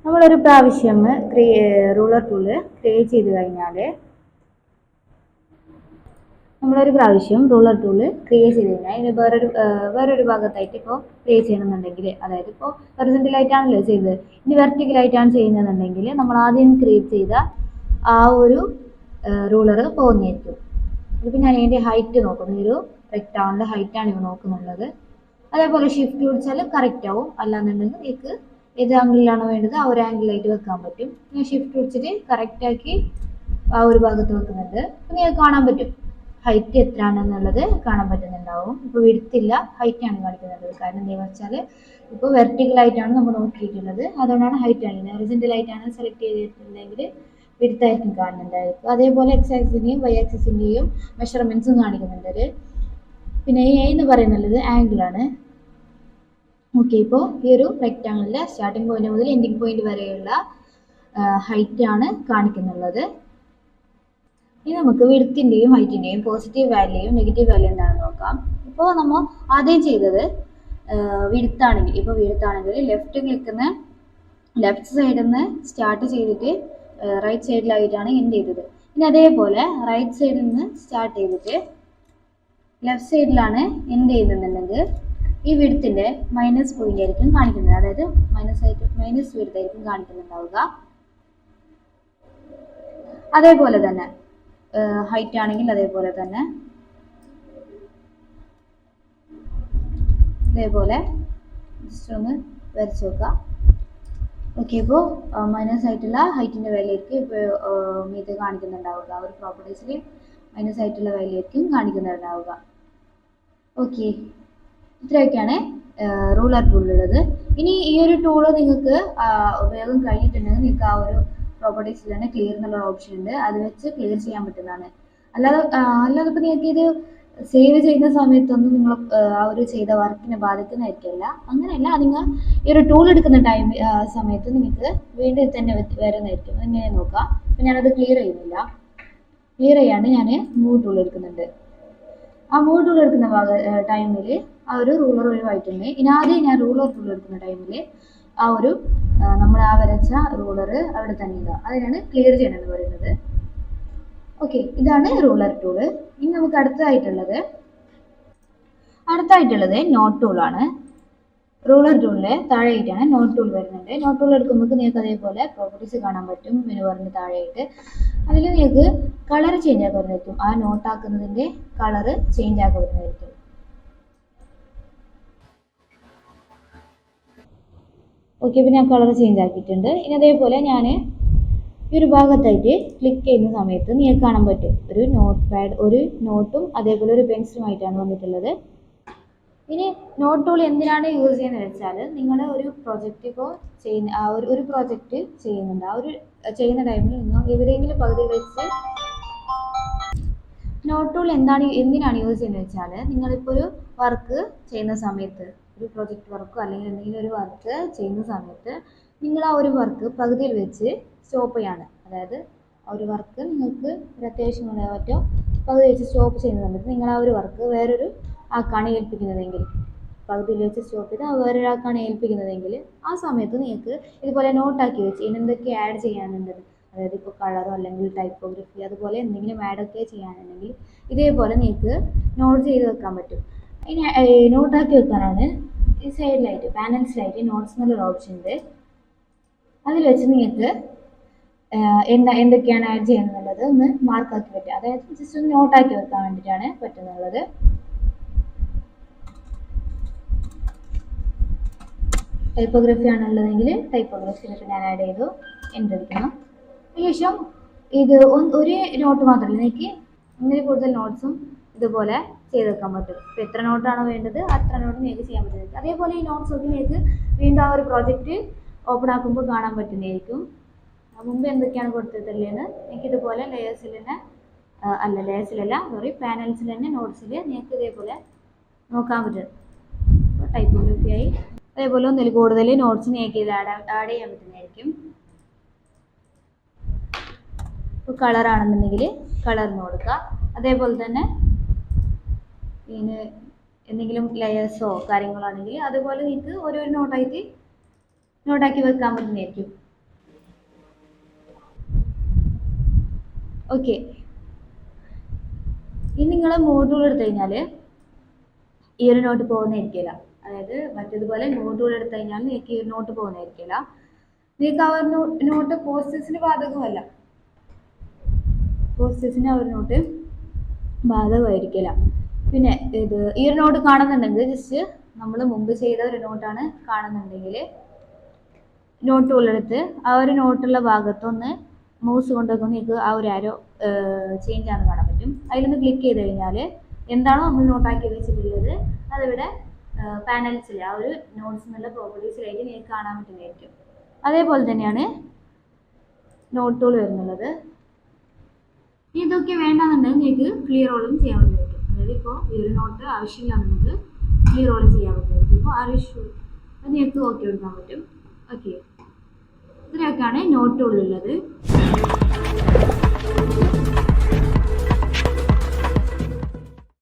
നമ്മളൊരു പ്രാവശ്യം ruler tool create ചെയ്ത് കഴിഞ്ഞാൽ ഇനി വേറൊരു ഭാഗത്തായിട്ട് ഇപ്പോൾ ക്രിയേറ്റ് ചെയ്യണമെന്നുണ്ടെങ്കിൽ, അതായത് ഇപ്പോൾ ഹൊറിസോണ്ടലായിട്ടാണല്ലോ ചെയ്തത്, ഇനി വെർട്ടിക്കലായിട്ടാണ് ചെയ്യുന്നതെന്നുണ്ടെങ്കിൽ നമ്മൾ ആദ്യം ക്രിയേറ്റ് ചെയ്ത ആ ഒരു റൂളർ പോകുന്നതായിരിക്കും. ഇതിപ്പോൾ ഞാൻ അതിൻ്റെ ഹൈറ്റ് നോക്കുന്നു, ഒരു റെക്ടാങ്കിളിൻ്റെ ഹൈറ്റാണ് ഇവ നോക്കുന്നുള്ളത്. അതേപോലെ ഷിഫ്റ്റ് പിടിച്ചാൽ കറക്റ്റ് ആവും. അല്ലാന്നുണ്ടെങ്കിൽ നിങ്ങൾക്ക് ഏത് ആംഗിളിലാണോ വേണ്ടത് ആ ഒരു ആംഗിളിലായിട്ട് വെക്കാൻ പറ്റും. ഞാൻ ഷിഫ്റ്റ് പിടിച്ചിട്ട് കറക്റ്റാക്കി ആ ഒരു ഭാഗത്ത് വെക്കുന്നുണ്ട്. അപ്പം നിങ്ങൾക്ക് കാണാൻ പറ്റും ഹൈറ്റ് എത്രയാണെന്നുള്ളത് കാണാൻ പറ്റുന്നുണ്ടാവും. ഇപ്പോൾ വിഡ്ത്തില്ല, ഹൈറ്റാണ് കാണിക്കുന്നത്. കാരണം എന്താണെന്ന് വെച്ചാൽ ഇപ്പോൾ വെർട്ടിക്കലായിട്ടാണ് നമ്മൾ നോക്കിയിട്ടുള്ളത്, അതുകൊണ്ടാണ് ഹൈറ്റ് കാണിക്കുന്നത്. ഹൊറിസോണ്ടലായിട്ടാണ് സെലക്ട് ചെയ്തിട്ടുണ്ടെങ്കിൽ വിഡ്ത്തായിരിക്കും കാണുന്നുണ്ടായിരിക്കും. അതേപോലെ എക്സ് ആക്സിൻ്റെയും വൈ ആക്സിൻ്റെയും മെഷർമെൻറ്റ്സും കാണിക്കുന്നുണ്ട്. പിന്നെ എ എന്ന് പറയുന്നത് ആംഗിളാണ്. ഓക്കെ, ഇപ്പോൾ ഈ ഒരു റെക്റ്റാങ്കിളിൻ്റെ സ്റ്റാർട്ടിംഗ് പോയിന്റ് മുതൽ എൻഡിങ് പോയിന്റ് വരെയുള്ള ഹൈറ്റ് ആണ് കാണിക്കുന്നുള്ളത്. ഇനി നമുക്ക് വിഡ്ത്തിൻ്റെയും ഹൈറ്റിൻ്റെയും പോസിറ്റീവ് വാല്യൂയും നെഗറ്റീവ് വാല്യൂ എന്താണെന്ന് നോക്കാം. ഇപ്പോൾ നമ്മൾ ആദ്യം ചെയ്തത് വിഡ്ത്താണെങ്കിൽ ലെഫ്റ്റ് സൈഡിൽ നിന്ന് സ്റ്റാർട്ട് ചെയ്തിട്ട് റൈറ്റ് സൈഡിലായിട്ടാണ് എൻഡ് ചെയ്തത്. ഇനി അതേപോലെ റൈറ്റ് സൈഡിൽ നിന്ന് സ്റ്റാർട്ട് ചെയ്തിട്ട് ലെഫ്റ്റ് സൈഡിലാണ് എൻഡ് ചെയ്യുന്നുണ്ടെങ്കിൽ ഈ വിഡ്ത്തിൻ്റെ മൈനസ് പോയിന്റ് ആയിരിക്കും കാണിക്കുന്നത്, അതായത് മൈനസ് വിഡ്ത്ത് ആയിരിക്കും കാണിക്കുന്നുണ്ടാവുക. അതേപോലെ തന്നെ ഹൈറ്റ് ആണെങ്കിൽ അതേപോലെ തന്നെ ഇതേപോലെ ജസ്റ്റ് ഒന്ന് വരച്ച് നോക്കാം. ഓക്കെ, ഇപ്പോൾ മൈനസ് ആയിട്ടുള്ള ഹൈറ്റിൻ്റെ വാല്യൂക്ക് ഇപ്പോൾ ഇത് കാണിക്കുന്നുണ്ടാവുക. ഒരു പ്രോപ്പർട്ടീസിൽ മൈനസ് ആയിട്ടുള്ള വാല്യൂ ആയിരിക്കും കാണിക്കുന്നുണ്ടാവുക. ഓക്കെ, ഇത്രയൊക്കെയാണ് റൂളർ ടൂളിലുള്ളത്. ഇനി ഈ ഒരു ടൂള് നിങ്ങൾക്ക് ഉപയോഗം കഴിഞ്ഞിട്ടുണ്ടെങ്കിൽ നിങ്ങൾക്ക് ആ ഒരു പ്രോപ്പർട്ടീസിൽ തന്നെ ക്ലിയർ എന്നുള്ള ഓപ്ഷൻ ഉണ്ട്, അത് വെച്ച് ക്ലിയർ ചെയ്യാൻ പറ്റുന്നതാണ്. അല്ലാതെ ഇപ്പോൾ നിങ്ങൾക്ക് ഇത് സേവ് ചെയ്യുന്ന സമയത്തൊന്നും നിങ്ങൾ ആ ഒരു ചെയ്ത വർക്കിനെ ബാധിക്കുന്നതായിരിക്കില്ല. അങ്ങനെയല്ല, നിങ്ങൾ ഈ ഒരു ടൂൾ എടുക്കുന്ന സമയത്ത് നിങ്ങൾക്ക് വീണ്ടും തന്നെ വരുന്നതായിരിക്കും. അതെങ്ങനെ നോക്കാം. അപ്പം ഞാനത് ക്ലിയർ ചെയ്യാണ്ട് ഞാൻ മൂവ് ടൂൾ എടുക്കുന്നുണ്ട്. ആ മൂവ് ടൂൾ എടുക്കുന്ന ടൈമിൽ ആ ഒരു റൂളർ ഒഴിവായിട്ടുണ്ട്. ഇനി ആദ്യം ഞാൻ റൂളർ ടൂൾ എടുക്കുന്ന ടൈമിൽ ആ ഒരു നമ്മൾ വരച്ച റൂളർ അവിടെ തന്നെ ഇടുക. അതിനാണ് ക്ലിയർ ചെയ്യണമെന്ന് പറയുന്നത്. ഓക്കെ, ഇതാണ് റൂളർ ടൂള്. ഇനി നമുക്ക് അടുത്തതായിട്ടുള്ളത് നോട്ട് ടൂളാണ്. റൂളർ ടൂളിൻ്റെ താഴെയായിട്ടാണ് നോട്ട് ടൂൾ വരുന്നുണ്ട്. നോട്ട് ടൂൾ എടുക്കുമ്പോൾ നിങ്ങൾക്ക് അതേപോലെ പ്രോപ്പർട്ടീസ് കാണാൻ പറ്റും മെനു ബാറിൻ്റെ താഴെയായിട്ട്. അതിൽ നിങ്ങൾക്ക് കളർ ചേഞ്ച് ആക്കി വരുന്നതായിരിക്കും. ആ നോട്ടാക്കുന്നതിൻ്റെ കളർ ചേഞ്ച് ആക്കി വരുന്നതായിരിക്കും. ഓക്കെ, ഇപ്പോൾ ഞാൻ കളർ ചേഞ്ച് ആക്കിയിട്ടുണ്ട്. ഇനി അതേപോലെ ഞാൻ ഈ ഒരു ഭാഗത്തായിട്ട് ക്ലിക്ക് ചെയ്യുന്ന സമയത്ത് നിങ്ങൾക്ക് കാണാൻ പറ്റും ഒരു നോട്ട് പാഡ്, ഒരു നോട്ടും അതേപോലെ ഒരു പെൻസിലുമായിട്ടാണ് വന്നിട്ടുള്ളത്. ഇനി നോട്ട് ടൂൾ എന്തിനാണ് യൂസ് ചെയ്യുന്നത് വെച്ചാൽ, നിങ്ങൾ ഒരു പ്രോജക്റ്റ് ഇപ്പോൾ ഒരു പ്രോജക്റ്റ് ചെയ്യുന്നുണ്ട്. ആ ഒരു ചെയ്യുന്ന ടൈമിൽ നിങ്ങൾ എവിടെയെങ്കിലും പകുതി വെച്ച് നോട്ട് ടൂൾ എന്തിനാണ് യൂസ് ചെയ്യുന്നത് വെച്ചാൽ, നിങ്ങളിപ്പോൾ ഒരു വർക്ക് ചെയ്യുന്ന സമയത്ത്, ഒരു പ്രോജക്റ്റ് വർക്കോ അല്ലെങ്കിൽ എന്തെങ്കിലും ഒരു വർക്ക് ചെയ്യുന്ന സമയത്ത് നിങ്ങൾ ആ ഒരു വർക്ക് പകുതിയിൽ വെച്ച് സ്റ്റോപ്പ് ചെയ്യാണ്. അതായത് ആ ഒരു വർക്ക് നിങ്ങൾക്ക് ഒരു അത്യാവശ്യമുള്ള പറ്റോ പകുതി വെച്ച് സ്റ്റോപ്പ് ചെയ്യുന്ന സമയത്ത് നിങ്ങൾ ആ ഒരു വർക്ക് വേറൊരു ആൾക്കാണ് ഏൽപ്പിക്കുന്നതെങ്കിൽ, പകുതിയിൽ വെച്ച് സ്റ്റോപ്പ് ചെയ്ത് വേറൊരാൾക്കാണ് ഏൽപ്പിക്കുന്നതെങ്കിൽ ആ സമയത്ത് നിങ്ങൾക്ക് ഇതുപോലെ നോട്ടാക്കി വെച്ച് എന്തൊക്കെ ആഡ് ചെയ്യാനുണ്ട്, അതായത് ഇപ്പോൾ കളറോ അല്ലെങ്കിൽ ടൈപ്പോഗ്രഫി അതുപോലെ എന്തെങ്കിലും ആഡൊക്കെ ചെയ്യാനുണ്ടെങ്കിൽ ഇതേപോലെ നിങ്ങൾക്ക് നോട്ട് ചെയ്ത് വെക്കാൻ പറ്റും. ഇനി നോട്ടാക്കി വെക്കാനാണ് ഈ സൈഡിലായിട്ട് പാനൽസിലായിട്ട് നോട്ട്സ് എന്നുള്ളൊരു ഓപ്ഷൻ ഉണ്ട്. അതിൽ വെച്ച് നിങ്ങൾക്ക് എന്തൊക്കെയാണ് ആഡ് ചെയ്യുന്നുള്ളത് ഒന്ന് മാർക്കാക്കി പറ്റുക. അതായത് ജസ്റ്റ് ഒന്ന് നോട്ടാക്കി വെക്കാൻ വേണ്ടിയിട്ടാണ് പറ്റുന്നുള്ളത്. ടൈപ്പോഗ്രഫി ആണുള്ളതെങ്കിൽ ടൈപ്പോഗ്രഫിയിലൊക്കെ ഞാൻ ആഡ് ചെയ്തു എൻ്റർ അടിക്കണം. ശേഷം ഇത് ഒരു നോട്ട് മാത്രമല്ല, എനിക്ക് ഒന്നിൽ കൂടുതൽ നോട്ട്സും ഇതുപോലെ ചെയ്ത് വെക്കാൻ പറ്റും. ഇപ്പോൾ എത്ര നോട്ടാണോ വേണ്ടത് അത്ര നോട്ട് നിങ്ങൾക്ക് ചെയ്യാൻ പറ്റുന്നത്. അതേപോലെ ഈ നോട്ട്സ് ഒക്കെ നിങ്ങൾക്ക് വീണ്ടും ആ ഒരു പ്രോജക്റ്റ് ഓപ്പൺ ആക്കുമ്പോൾ കാണാൻ പറ്റുന്നതായിരിക്കും. മുമ്പ് എന്തൊക്കെയാണ് കൊടുത്തിട്ടുള്ളതെന്ന് നിങ്ങൾക്ക് ഇതുപോലെ പാനൽസിൽ തന്നെ നോട്ട്സിൽ നിങ്ങൾക്ക് ഇതേപോലെ നോക്കാൻ പറ്റും. അപ്പോൾ ടൈപ്പോഗ്രഫിയായി അതേപോലെ ഒന്നിൽ കൂടുതൽ നോട്ട്സ് നിങ്ങൾക്ക് ഇതിൽ ആഡ് ചെയ്യാൻ പറ്റുന്നതായിരിക്കും. ഇപ്പോൾ കളറാണെന്നുണ്ടെങ്കിൽ കളറിന് കൊടുക്കുക. അതേപോലെ തന്നെ ഇതിന് എന്തെങ്കിലും ലെയേഴ്സോ കാര്യങ്ങളാണെങ്കിൽ അതുപോലെ നിങ്ങൾക്ക് ഓരോരോ നോട്ടാക്കി വെക്കാൻ പറ്റുന്നതായിരിക്കും. ഓക്കെ, ഇനി നിങ്ങൾ മൂവ് ടൂൾ എടുത്തു കഴിഞ്ഞാൽ ഈ ഒരു നോട്ട് പോകുന്നതായിരിക്കില്ല. അതായത് മറ്റേതുപോലെ മൂവ് ടൂൾ എടുത്തു കഴിഞ്ഞാൽ നിങ്ങൾക്ക് ഈ ഒരു നോട്ട് പോകുന്നതായിരിക്കില്ല. നിങ്ങൾക്ക് ആ ഒരു നോട്ട് പോസ്റ്റേഴ്സിന് ബാധകമല്ല, പോസ്റ്റേഴ്സിന് ആ ഒരു നോട്ട് ബാധകമായിരിക്കില്ല. പിന്നെ ഇത് ഈ ഒരു നോട്ട് കാണുന്നുണ്ടെങ്കിൽ ജസ്റ്റ് നമ്മൾ മുമ്പ് ചെയ്ത ഒരു നോട്ടാണ് കാണുന്നുണ്ടെങ്കിൽ നോട്ട് ടൂളെടുത്ത് ആ ഒരു നോട്ടുള്ള ഭാഗത്തൊന്ന് മൗസ് കൊണ്ടൊക്കെ നിങ്ങൾക്ക് ആ ഒരു ആരോ ചേഞ്ച് ആണെന്ന് കാണാൻ പറ്റും. അതിലൊന്ന് ക്ലിക്ക് ചെയ്ത് കഴിഞ്ഞാൽ എന്താണോ നമ്മൾ നോട്ടാക്കി വെച്ചിട്ടുള്ളത് അതിവിടെ പാനൽസിൽ ആ ഒരു നോട്ട്സ് എന്നുള്ള പ്രോപ്പർട്ടീസിലായിട്ട് നിങ്ങൾക്ക് കാണാൻ പറ്റുന്നതായിരിക്കും. അതേപോലെ തന്നെയാണ് നോട്ട് ടൂൾ വരുന്നുള്ളത്. ഇതൊക്കെ വേണ്ടാന്നുണ്ടെങ്കിൽ നിങ്ങൾക്ക് ക്ലിയർ ഓളും ചെയ്യാൻ പറ്റുമായിരിക്കും. അതായത് ഇപ്പോൾ ഈ ഒരു നോട്ട് ആവശ്യമില്ല നമുക്ക് ക്ലിയർ ഓൾ ചെയ്യാൻ പറ്റുമായിരിക്കും. ഇപ്പോൾ ആവശ്യം അത് നിങ്ങൾക്ക് ഓക്കെ കൊടുക്കാൻ പറ്റും. ഓക്കെ, ഇത്രയൊക്കെയാണ് നോട്ട് ടൂളിലുള്ളത്.